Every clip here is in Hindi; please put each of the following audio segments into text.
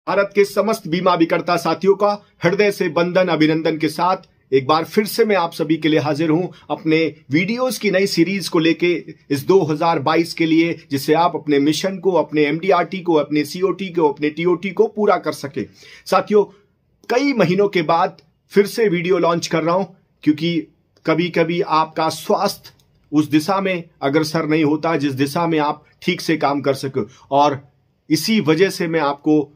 भारत के समस्त बीमा अभिकर्ता साथियों का हृदय से वंदन अभिनंदन के साथ एक बार फिर से मैं आप सभी के लिए हाजिर हूं अपने वीडियोस की नई सीरीज को लेके इस 2022 के लिए, जिससे आप अपने मिशन को, अपने एमडीआरटी को, अपने सीओटी को, अपने टीओटी को पूरा कर सके। साथियों, कई महीनों के बाद फिर से वीडियो लॉन्च कर रहा हूं, क्योंकि कभी कभी आपका स्वास्थ्य उस दिशा में अग्रसर नहीं होता जिस दिशा में आप ठीक से काम कर सके, और इसी वजह से मैं आपको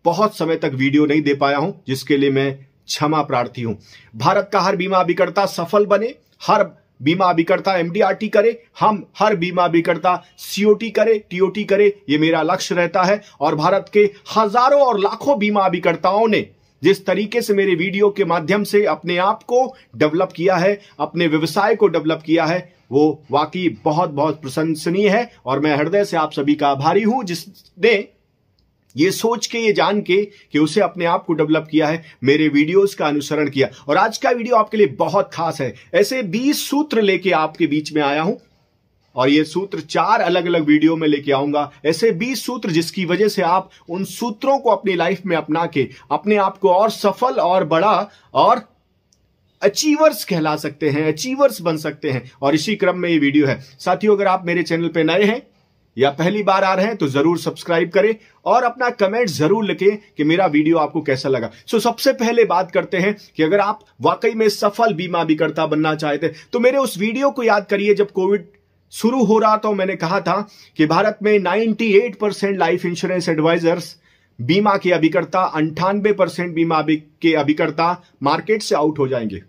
बहुत समय तक वीडियो नहीं दे पाया हूं, जिसके लिए मैं क्षमा प्रार्थी हूं। भारत का हर बीमा अभिकर्ता सफल बने, हर बीमा अभिकर्ता एमडीआरटी करे, हम हर बीमा अभिकर्ता सीओटी करे, टीओटी करे, ये मेरा लक्ष्य रहता है। और भारत के हजारों और लाखों बीमा अभिकर्ताओं ने जिस तरीके से मेरे वीडियो के माध्यम से अपने आप को डेवलप किया है, अपने व्यवसाय को डेवलप किया है, वो वाकई बहुत बहुत प्रशंसनीय है। और मैं हृदय से आप सभी का आभारी हूं, जिसने ये सोच के, ये जान के कि उसे अपने आप को डेवलप किया है, मेरे वीडियोस का अनुसरण किया। और आज का वीडियो आपके लिए बहुत खास है। ऐसे 20 सूत्र लेके आपके बीच में आया हूं, और ये सूत्र 4 अलग अलग वीडियो में लेके आऊंगा। ऐसे 20 सूत्र जिसकी वजह से आप उन सूत्रों को अपनी लाइफ में अपना के अपने आप को और सफल और बड़ा और अचीवर्स कहला सकते हैं, अचीवर्स बन सकते हैं। और इसी क्रम में ये वीडियो है। साथियों, अगर आप मेरे चैनल पे नए हैं या पहली बार आ रहे हैं तो जरूर सब्सक्राइब करें और अपना कमेंट जरूर लिखें कि मेरा वीडियो आपको कैसा लगा। सबसे पहले बात करते हैं कि अगर आप वाकई में सफल बीमा अभिकर्ता बनना चाहते तो मेरे उस वीडियो को याद करिए। जब कोविड शुरू हो रहा था, मैंने कहा था कि भारत में 98% लाइफ इंश्योरेंस एडवाइजर्स बीमा के अभिकर्ता, 98% बीमा के अभिकर्ता मार्केट से आउट हो जाएंगे।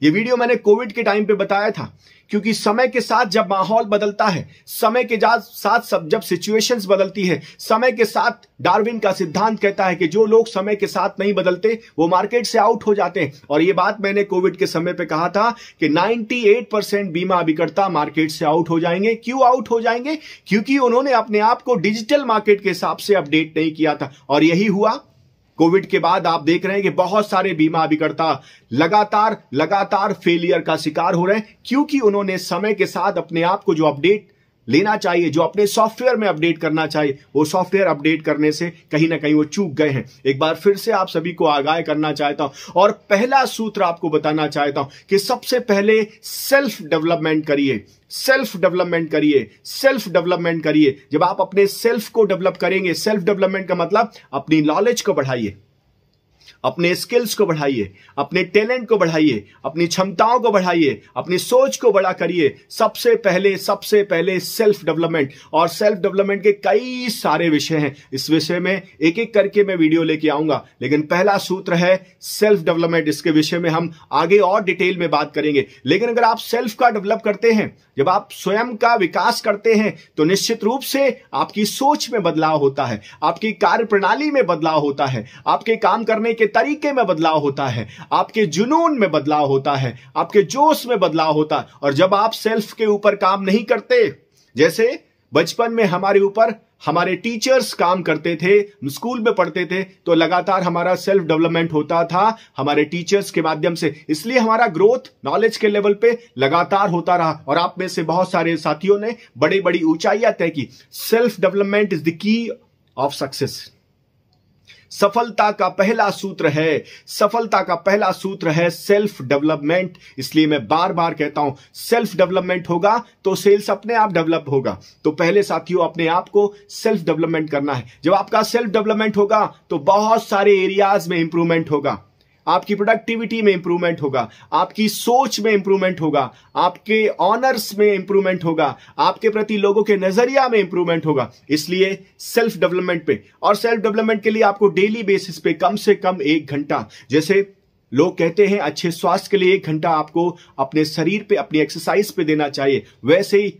ये वीडियो मैंने कोविड के टाइम पे बताया था, क्योंकि समय के साथ जब माहौल बदलता है, समय के साथ जब सिचुएशंस बदलती है, समय के साथ डार्विन का सिद्धांत कहता है कि जो लोग समय के साथ नहीं बदलते वो मार्केट से आउट हो जाते हैं। और ये बात मैंने कोविड के समय पे कहा था कि 98% बीमा अभिकर्ता मार्केट से आउट हो जाएंगे। क्यों आउट हो जाएंगे? क्योंकि उन्होंने अपने आप को डिजिटल मार्केट के हिसाब से अपडेट नहीं किया था। और यही हुआ। कोविड के बाद आप देख रहे हैं कि बहुत सारे बीमा अभिकर्ता लगातार फेलियर का शिकार हो रहे हैं, क्योंकि उन्होंने समय के साथ अपने आप को जो अपडेट लेना चाहिए, जो अपने सॉफ्टवेयर में अपडेट करना चाहिए, वो सॉफ्टवेयर अपडेट करने से कहीं ना कहीं वो चूक गए हैं। एक बार फिर से आप सभी को आगाह करना चाहता हूं और पहला सूत्र आपको बताना चाहता हूं कि सबसे पहले सेल्फ डेवलपमेंट करिए, सेल्फ डेवलपमेंट करिए, सेल्फ डेवलपमेंट करिए। जब आप अपने सेल्फ को डेवलप करेंगे, सेल्फ डेवलपमेंट का मतलब अपनी नॉलेज को बढ़ाइए, अपने स्किल्स को बढ़ाइए, अपने टैलेंट को बढ़ाइए, अपनी क्षमताओं को बढ़ाइए, अपनी सोच को बड़ा करिए। सबसे पहले सेल्फ डेवलपमेंट। और सेल्फ डेवलपमेंट के कई सारे विषय हैं, इस विषय में एक एक करके मैं वीडियो लेके आऊंगा, लेकिन पहला सूत्र है सेल्फ डेवलपमेंट। इसके विषय में हम आगे और डिटेल में बात करेंगे। लेकिन अगर आप सेल्फ का डेवलप करते हैं, जब आप स्वयं का विकास करते हैं, तो निश्चित रूप से आपकी सोच में बदलाव होता है, आपकी कार्य प्रणाली में बदलाव होता है, आपके काम करने के तरीके में बदलाव होता है, आपके जुनून में बदलाव होता है, आपके जोश में बदलाव होता है। और जब आप सेल्फ के ऊपर काम नहीं करते, जैसे बचपन में हमारे ऊपर हमारे टीचर्स काम करते थे, स्कूल में पढ़ते थे, तो लगातार हमारा सेल्फ डेवलपमेंट होता था हमारे टीचर्स के माध्यम से। इसलिए हमारा ग्रोथ नॉलेज के लेवल पे लगातार होता रहा, और आप में से बहुत सारे साथियों ने बड़ी बड़ी ऊंचाइयां तय की। Self development is the key of success. सफलता का पहला सूत्र है सेल्फ डेवलपमेंट। इसलिए मैं बार बार कहता हूं, सेल्फ डेवलपमेंट होगा तो सेल्स अपने आप डेवलप होगा। तो पहले साथियों, अपने आप को सेल्फ डेवलपमेंट करना है। जब आपका सेल्फ डेवलपमेंट होगा तो बहुत सारे एरियाज में इंप्रूवमेंट होगा। आपकी प्रोडक्टिविटी में इंप्रूवमेंट होगा, आपकी सोच में इंप्रूवमेंट होगा, आपके ऑनर्स में इंप्रूवमेंट होगा, आपके प्रति लोगों के नजरिया में इंप्रूवमेंट होगा। इसलिए सेल्फ डेवलपमेंट पे, और सेल्फ डेवलपमेंट के लिए आपको डेली बेसिस पे कम से कम 1 घंटा, जैसे लोग कहते हैं अच्छे स्वास्थ्य के लिए 1 घंटा आपको अपने शरीर पे, अपनी एक्सरसाइज पे देना चाहिए, वैसे ही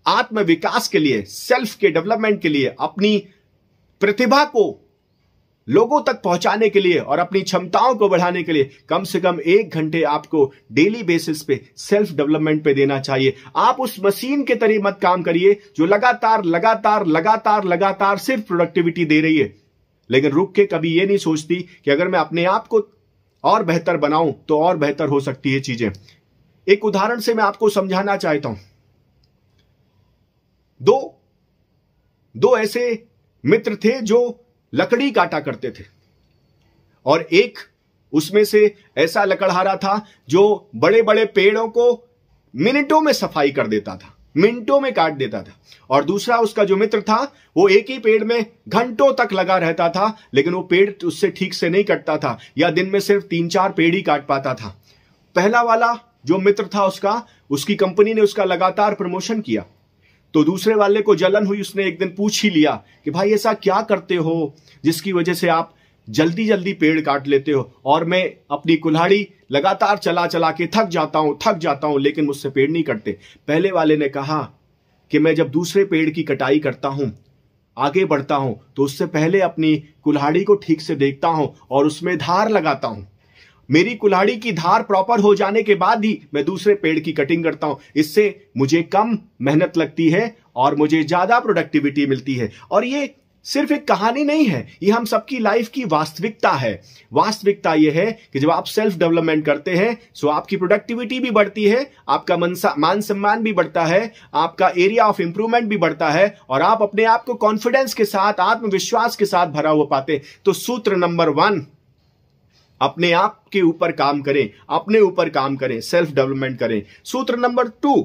आत्म विकास के लिए, सेल्फ के डेवलपमेंट के लिए, अपनी प्रतिभा को लोगों तक पहुंचाने के लिए और अपनी क्षमताओं को बढ़ाने के लिए कम से कम 1 घंटे आपको डेली बेसिस पे सेल्फ डेवलपमेंट पे देना चाहिए। आप उस मशीन के तरह मत काम करिए जो लगातार सिर्फ प्रोडक्टिविटी दे रही है, लेकिन रुक के कभी ये नहीं सोचती कि अगर मैं अपने आप को और बेहतर बनाऊं तो और बेहतर हो सकती है चीजें। एक उदाहरण से मैं आपको समझाना चाहता हूं। दो ऐसे मित्र थे जो लकड़ी काटा करते थे, और एक उसमें से ऐसा लकड़हारा था जो बड़े बड़े पेड़ों को मिनटों में सफाई कर देता था, मिनटों में काट देता था। और दूसरा उसका जो मित्र था वो एक ही पेड़ में घंटों तक लगा रहता था, लेकिन वो पेड़ उससे ठीक से नहीं कटता था, या दिन में सिर्फ 3-4 पेड़ ही काट पाता था। पहला वाला जो मित्र था उसकी कंपनी ने उसका लगातार प्रमोशन किया, तो दूसरे वाले को जलन हुई। उसने एक दिन पूछ ही लिया कि भाई ऐसा क्या करते हो जिसकी वजह से आप जल्दी जल्दी पेड़ काट लेते हो, और मैं अपनी कुल्हाड़ी लगातार चला चला के थक जाता हूं, लेकिन मुझसे पेड़ नहीं कटते। पहले वाले ने कहा कि मैं जब दूसरे पेड़ की कटाई करता हूं, आगे बढ़ता हूं, तो उससे पहले अपनी कुल्हाड़ी को ठीक से देखता हूं और उसमें धार लगाता हूं। मेरी कुल्हाड़ी की धार प्रॉपर हो जाने के बाद ही मैं दूसरे पेड़ की कटिंग करता हूं। इससे मुझे कम मेहनत लगती है और मुझे ज्यादा प्रोडक्टिविटी मिलती है। और ये सिर्फ एक कहानी नहीं है, ये हम सबकी लाइफ की वास्तविकता है। वास्तविकता ये है कि जब आप सेल्फ डेवलपमेंट करते हैं तो आपकी प्रोडक्टिविटी भी बढ़ती है, आपका मान सम्मान भी बढ़ता है, आपका एरिया ऑफ इंप्रूवमेंट भी बढ़ता है, और आप अपने आप को कॉन्फिडेंस के साथ, आत्मविश्वास के साथ भरा हुआ पाते। तो सूत्र नंबर 1, अपने आप के ऊपर काम करें, अपने ऊपर काम करें, सेल्फ डेवलपमेंट करें। सूत्र नंबर 2,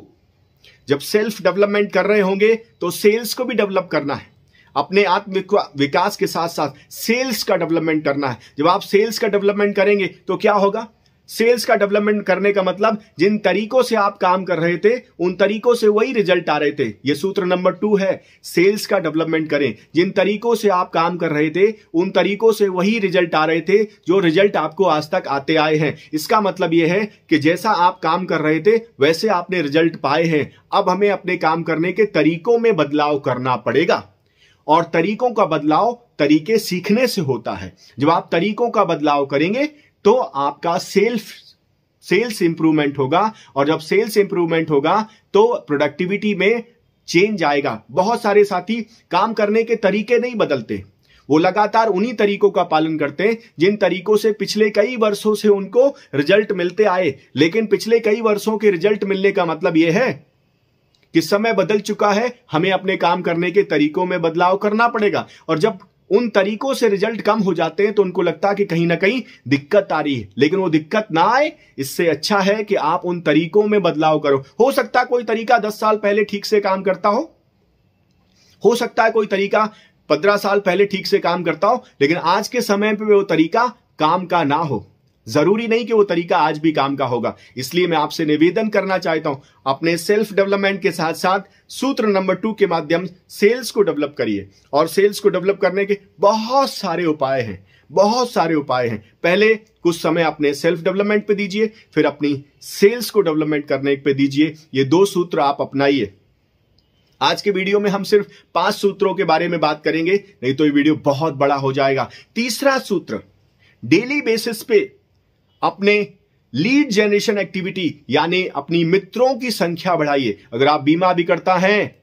जब सेल्फ डेवलपमेंट कर रहे होंगे तो सेल्स को भी डेवलप करना है। अपने आत्म विकास के साथ साथ सेल्स का डेवलपमेंट करना है। जब आप सेल्स का डेवलपमेंट करेंगे तो क्या होगा? सेल्स का डेवलपमेंट करने का मतलब जिन तरीकों से आप काम कर रहे थे उन तरीकों से वही रिजल्ट आ रहे थे। यह सूत्र नंबर 2 है, सेल्स का डेवलपमेंट करें। जिन तरीकों से आप काम कर रहे थे उन तरीकों से वही रिजल्ट आ रहे थे जो रिजल्ट आपको आज तक आते आए हैं। इसका मतलब यह है कि जैसा आप काम कर रहे थे वैसे आपने रिजल्ट पाए हैं। अब हमें अपने काम करने के तरीकों में बदलाव करना पड़ेगा, और तरीकों का बदलाव तरीके सीखने से होता है। जब आप तरीकों का बदलाव करेंगे तो आपका सेल्स इंप्रूवमेंट होगा, और जब सेल्स इंप्रूवमेंट होगा तो प्रोडक्टिविटी में चेंज आएगा। बहुत सारे साथी काम करने के तरीके नहीं बदलते, वो लगातार उन्हीं तरीकों का पालन करते हैं जिन तरीकों से पिछले कई वर्षों से उनको रिजल्ट मिलते आए। लेकिन पिछले कई वर्षों के रिजल्ट मिलने का मतलब यह है कि समय बदल चुका है, हमें अपने काम करने के तरीकों में बदलाव करना पड़ेगा। और जब उन तरीकों से रिजल्ट कम हो जाते हैं तो उनको लगता है कि कहीं ना कहीं दिक्कत आ रही है, लेकिन वो दिक्कत ना आए इससे अच्छा है कि आप उन तरीकों में बदलाव करो। हो सकता है कोई तरीका 10 साल पहले ठीक से काम करता हो सकता है कोई तरीका 15 साल पहले ठीक से काम करता हो, लेकिन आज के समय पे वो तरीका काम का ना हो। जरूरी नहीं कि वो तरीका आज भी काम का होगा। इसलिए मैं आपसे निवेदन करना चाहता हूं, अपने सेल्फ डेवलपमेंट के साथ साथ सूत्र नंबर 2 के माध्यम सेल्स को डेवलप करिए। और सेल्स को डेवलप करने के बहुत सारे उपाय हैं। पहले कुछ समय अपने सेल्फ डेवलपमेंट पे दीजिए, फिर अपनी सेल्स को डेवलपमेंट करने पे दीजिए। ये 2 सूत्र आप अपनाइए। आज के वीडियो में हम सिर्फ 5 सूत्रों के बारे में बात करेंगे, नहीं तो ये वीडियो बहुत बड़ा हो जाएगा। तीसरा सूत्र, डेली बेसिस पे अपने लीड जनरेशन एक्टिविटी यानी अपनी मित्रों की संख्या बढ़ाइए। अगर आप बीमा अभिकर्ता हैं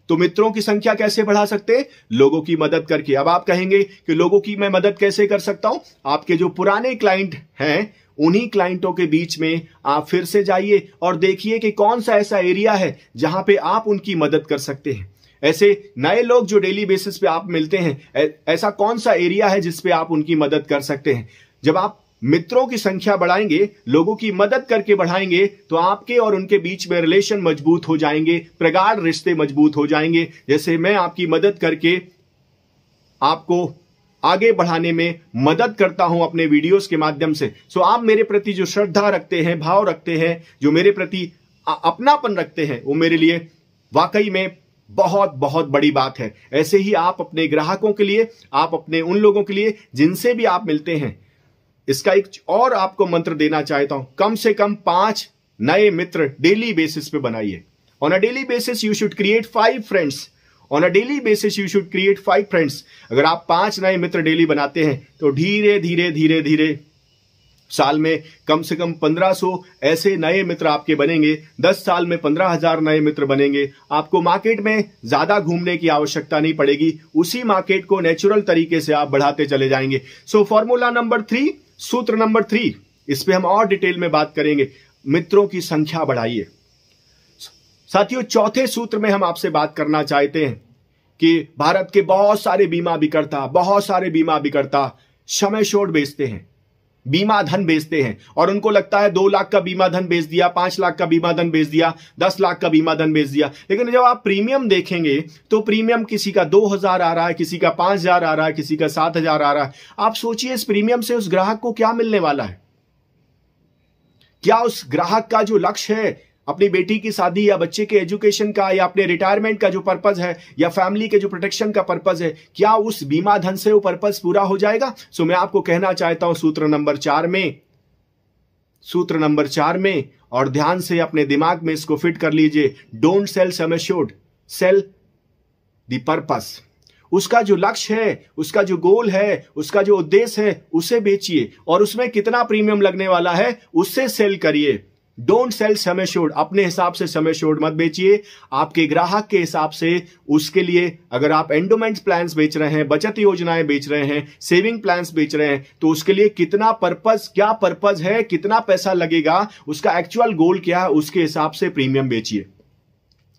तो मित्रों की संख्या कैसे बढ़ा सकते हैं? लोगों की मदद करके। अब आप कहेंगे कि लोगों की मैं मदद कैसे कर सकता हूं? आपके जो पुराने क्लाइंट हैं उन्हीं क्लाइंटों के बीच में आप फिर से जाइए और देखिए कि कौन सा ऐसा एरिया है जहां पे आप उनकी मदद कर सकते हैं। ऐसे नए लोग जो डेली बेसिस पे आप मिलते हैं, ऐसा कौन सा एरिया है जिस पे आप उनकी मदद कर सकते हैं? जब आप मित्रों की संख्या बढ़ाएंगे, लोगों की मदद करके बढ़ाएंगे, तो आपके और उनके बीच में रिलेशन मजबूत हो जाएंगे, प्रगाढ़ रिश्ते मजबूत हो जाएंगे। जैसे मैं आपकी मदद करके आपको आगे बढ़ाने में मदद करता हूं अपने वीडियोस के माध्यम से। सो आप मेरे प्रति जो श्रद्धा रखते हैं, भाव रखते हैं, जो मेरे प्रति अपनापन रखते हैं, वो मेरे लिए वाकई में बहुत बहुत बड़ी बात है। ऐसे ही आप अपने ग्राहकों के लिए, आप अपने उन लोगों के लिए जिनसे भी आप मिलते हैं, इसका एक और आपको मंत्र देना चाहता हूं, कम से कम 5 नए मित्र डेली बेसिस पे बनाइए। On a daily basis you should create 5 friends. On a daily basis you should create 5 friends. अगर आप 5 नए मित्र डेली बनाते हैं तो धीरे धीरे साल में कम से कम 1500 ऐसे नए मित्र आपके बनेंगे। 10 साल में 15,000 नए मित्र बनेंगे। आपको मार्केट में ज्यादा घूमने की आवश्यकता नहीं पड़ेगी, उसी मार्केट को नेचुरल तरीके से आप बढ़ाते चले जाएंगे। सो फॉर्मूला नंबर 3, सूत्र नंबर 3, इस पे हम और डिटेल में बात करेंगे। मित्रों की संख्या बढ़ाइए। साथियों, चौथे सूत्र में हम आपसे बात करना चाहते हैं कि भारत के बहुत सारे बीमा अभिकर्ता सम एश्योर्ड बेचते हैं, बीमा धन बेचते हैं, और उनको लगता है 2 लाख का बीमा धन बेच दिया, 5 लाख का बीमा धन बेच दिया, 10 लाख का बीमा धन बेच दिया। लेकिन जब आप प्रीमियम देखेंगे तो प्रीमियम किसी का 2000 आ रहा है, किसी का 5000 आ रहा है, किसी का 7000 आ रहा है। आप सोचिए इस प्रीमियम से उस ग्राहक को क्या मिलने वाला है? क्या उस ग्राहक का जो लक्ष्य है अपनी बेटी की शादी या बच्चे के एजुकेशन का या अपने रिटायरमेंट का जो पर्पज है या फैमिली के जो प्रोटेक्शन का पर्पज है, क्या उस बीमा धन से वो पर्पज पूरा हो जाएगा? सो मैं आपको कहना चाहता हूं सूत्र नंबर 4 में, और ध्यान से अपने दिमाग में इसको फिट कर लीजिए, don't sell sum assured, sell the purpose. उसका जो लक्ष्य है, उसका जो गोल है, उसका जो उद्देश्य है, उसे बेचिए, और उसमें कितना प्रीमियम लगने वाला है उससे सेल करिए। डोंट सेल सम एश्योर्ड, अपने हिसाब से सम एश्योर्ड मत बेचिए, आपके ग्राहक के हिसाब से। उसके लिए अगर आप एंडोमेंट प्लान्स बेच रहे हैं, बचत योजनाएं बेच रहे हैं, सेविंग प्लान्स बेच रहे हैं, तो उसके लिए कितना पर्पस, क्या पर्पस है, कितना पैसा लगेगा, उसका एक्चुअल गोल क्या है, उसके हिसाब से प्रीमियम बेचिए।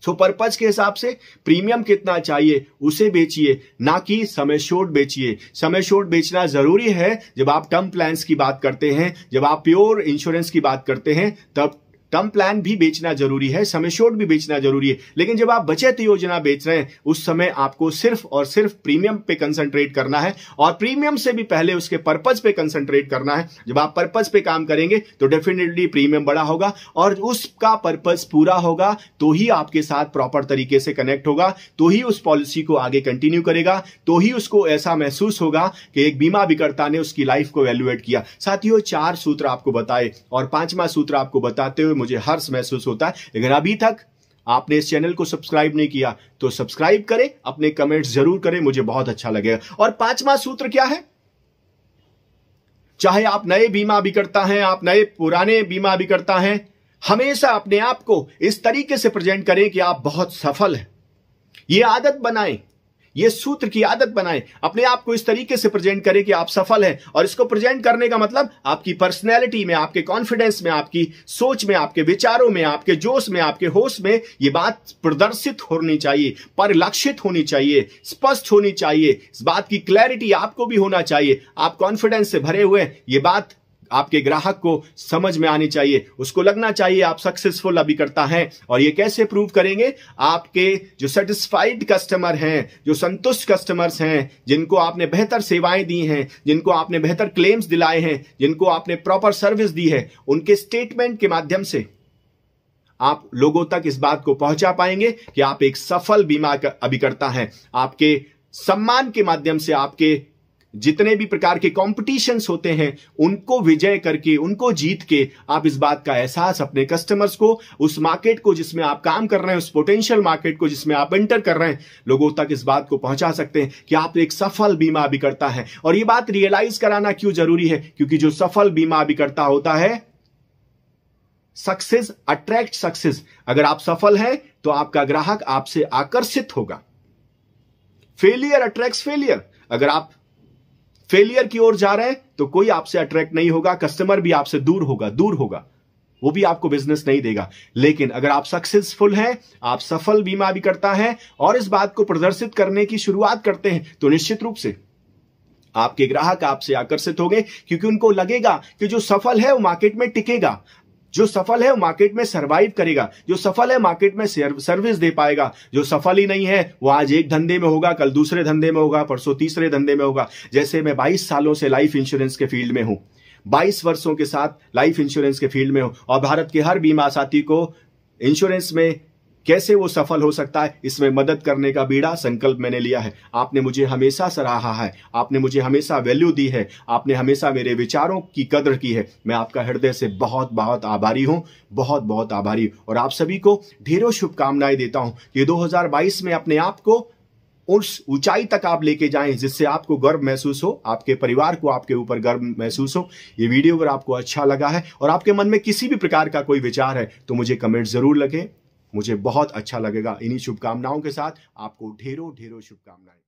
सो पर्पज के हिसाब से प्रीमियम कितना चाहिए उसे बेचिए, ना कि सम एश्योर्ड बेचिए। सम एश्योर्ड बेचना जरूरी है जब आप टर्म प्लान्स की बात करते हैं, जब आप प्योर इंश्योरेंस की बात करते हैं, तब टर्म प्लान भी बेचना जरूरी है, सम एश्योर्ड भी बेचना जरूरी है। लेकिन जब आप बचत योजना बेच रहे हैं उस समय आपको सिर्फ और सिर्फ प्रीमियम पे कंसंट्रेट करना है, और प्रीमियम से भी पहले उसके पर्पज पे कंसंट्रेट करना है। जब आप पर्पज पे काम करेंगे तो डेफिनेटली प्रीमियम बड़ा होगा, और उसका पर्पज पूरा होगा तो ही आपके साथ प्रॉपर तरीके से कनेक्ट होगा, तो ही उस पॉलिसी को आगे कंटिन्यू करेगा, तो ही उसको ऐसा महसूस होगा कि एक बीमा अभिकर्ता ने उसकी लाइफ को वैल्यूएट किया। साथियों 4 सूत्र आपको बताए और 5वां सूत्र आपको बताते हुए मुझे हर्ष महसूस होता है। लेकिन अभी तक आपने इस चैनल को सब्सक्राइब नहीं किया तो सब्सक्राइब करें, अपने कमेंट्स जरूर करें, मुझे बहुत अच्छा लगेगा। और 5वां सूत्र क्या है? चाहे आप नए बीमा अभिकर्ता हैं, आप नए पुराने बीमा अभिकर्ता हैं, हमेशा अपने आप को इस तरीके से प्रेजेंट करें कि आप बहुत सफल हैं। यह आदत बनाएं, ये सूत्र की आदत बनाएं, अपने आप को इस तरीके से प्रेजेंट करें कि आप सफल हैं। और इसको प्रेजेंट करने का मतलब आपकी पर्सनैलिटी में, आपके कॉन्फिडेंस में, आपकी सोच में, आपके विचारों में, आपके जोश में, आपके होश में ये बात प्रदर्शित होनी चाहिए, परिलक्षित होनी चाहिए, स्पष्ट होनी चाहिए। इस बात की क्लैरिटी आपको भी होना चाहिए। आप कॉन्फिडेंस से भरे हुए ये बात आपके ग्राहक को समझ में आनी चाहिए, उसको लगना चाहिए आप सक्सेसफुल अभिकर्ता हैं। और ये कैसे प्रूव करेंगे? आपके जो सेटिस्फाइड कस्टमर हैं, जो संतुष्ट कस्टमर्स हैं, जिनको आपने बेहतर सेवाएं दी हैं, जिनको आपने बेहतर क्लेम्स दिलाए हैं, जिनको आपने प्रॉपर सर्विस दी है, उनके स्टेटमेंट के माध्यम से आप लोगों तक इस बात को पहुंचा पाएंगे कि आप एक सफल बीमा अभिकर्ता हैं। आपके सम्मान के माध्यम से, आपके जितने भी प्रकार के कॉम्पिटिशन्स होते हैं उनको विजय करके, उनको जीत के आप इस बात का एहसास अपने कस्टमर्स को, उस मार्केट को जिसमें आप काम कर रहे हैं, उस पोटेंशियल मार्केट को जिसमें आप एंटर कर रहे हैं, लोगों तक इस बात को पहुंचा सकते हैं कि आप एक सफल बीमा अभिकर्ता हैं। और ये बात रियलाइज कराना क्यों जरूरी है? क्योंकि जो सफल बीमा अभिकर्ता होता है, सक्सेस अट्रैक्ट सक्सेस। अगर आप सफल हैं तो आपका ग्राहक आपसे आकर्षित होगा। Failure attracts failure. अगर आप फेलियर की ओर जा रहे हैं तो कोई आपसे अट्रैक्ट नहीं होगा, कस्टमर भी आपसे दूर होगा, वो भी आपको बिजनेस नहीं देगा। लेकिन अगर आप सक्सेसफुल हैं, आप सफल बीमा अभिकर्ता हैं और इस बात को प्रदर्शित करने की शुरुआत करते हैं, तो निश्चित रूप से आपके ग्राहक आपसे आकर्षित होंगे, क्योंकि उनको लगेगा कि जो सफल है वो मार्केट में टिकेगा, जो सफल है वो मार्केट में सरवाइव करेगा, जो सफल है मार्केट में सर्विस दे पाएगा। जो सफल ही नहीं है वो आज एक धंधे में होगा, कल दूसरे धंधे में होगा, परसों तीसरे धंधे में होगा। जैसे मैं 22 सालों से लाइफ इंश्योरेंस के फील्ड में हूं, 22 वर्षों के साथ लाइफ इंश्योरेंस के फील्ड में हूं, और भारत के हर बीमा साथी को इंश्योरेंस में कैसे वो सफल हो सकता है, इसमें मदद करने का बीड़ा संकल्प मैंने लिया है। आपने मुझे हमेशा सराहा है, आपने मुझे हमेशा वैल्यू दी है, आपने हमेशा मेरे विचारों की कदर की है। मैं आपका हृदय से बहुत बहुत आभारी हूं, बहुत बहुत आभारी। और आप सभी को ढेरों शुभकामनाएं देता हूं कि 2022 में अपने आप को उस ऊंचाई तक आप लेके जाएं जिससे आपको गर्व महसूस हो, आपके परिवार को आपके ऊपर गर्व महसूस हो। ये वीडियो अगर आपको अच्छा लगा है और आपके मन में किसी भी प्रकार का कोई विचार है तो मुझे कमेंट जरूर लिखें, मुझे बहुत अच्छा लगेगा। इन्हीं शुभकामनाओं के साथ आपको ढेरों ढेरों शुभकामनाएं।